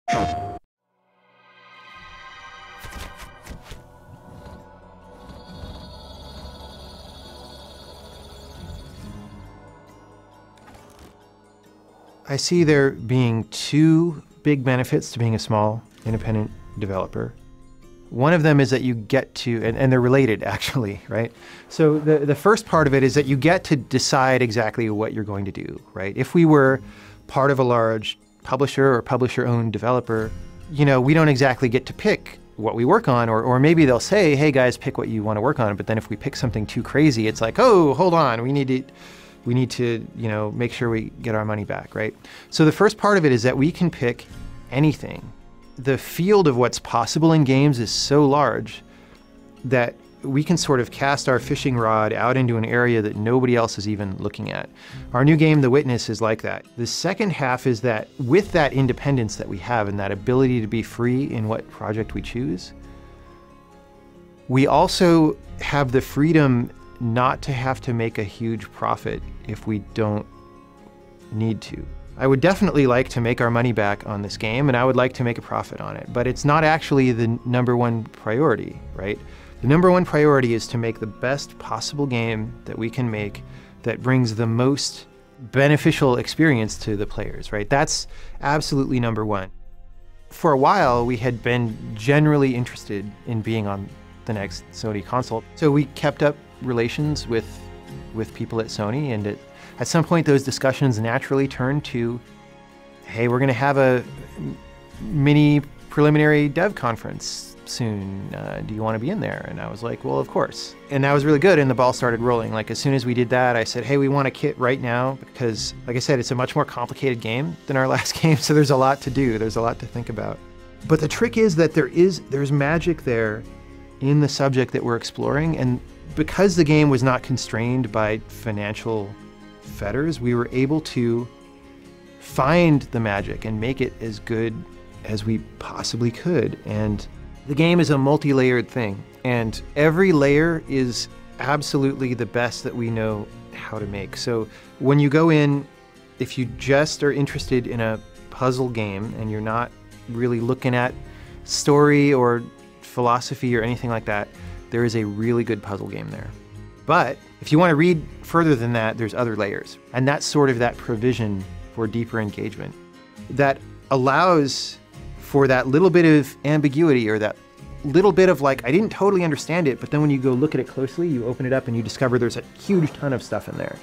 I see there being two big benefits to being a small, independent developer. One of them is that you get to, and they're related actually, right? So the first part of it is that you get to decide exactly what you're going to do, right? If we were part of a large publisher or publisher-owned developer, you know, we don't exactly get to pick what we work on, or maybe they'll say, hey guys, pick what you want to work on. But then if we pick something too crazy, it's like, oh, hold on, we need to, you know, make sure we get our money back, right? So the first part of it is that we can pick anything. The field of what's possible in games is so large that we can sort of cast our fishing rod out into an area that nobody else is even looking at. Our new game, The Witness, is like that. The second half is that with that independence that we have and that ability to be free in what project we choose, we also have the freedom not to have to make a huge profit if we don't need to. I would definitely like to make our money back on this game, and I would like to make a profit on it, but it's not actually the number one priority, right? The number one priority is to make the best possible game that we can make that brings the most beneficial experience to the players, right? That's absolutely number one. For a while, we had been generally interested in being on the next Sony console, so we kept up relations with people at Sony, and at some point those discussions naturally turned to, hey, we're going to have a mini preliminary dev conference soon. Do you want to be in there? And I was like, well, of course. And that was really good, and the ball started rolling. Like, as soon as we did that, I said, hey, we want a kit right now, because, like I said, it's a much more complicated game than our last game, so there's a lot to do. There's a lot to think about. But the trick is that there's magic there in the subject that we're exploring, and because the game was not constrained by financial fetters, we were able to find the magic and make it as good as we possibly could. And the game is a multi-layered thing, and every layer is absolutely the best that we know how to make. So when you go in, if you just are interested in a puzzle game and you're not really looking at story or philosophy or anything like that, there is a really good puzzle game there. But if you want to read further than that, there's other layers. And that's sort of that provision for deeper engagement that allows for that little bit of ambiguity, or that little bit of like, I didn't totally understand it, but then when you go look at it closely, you open it up and you discover there's a huge ton of stuff in there.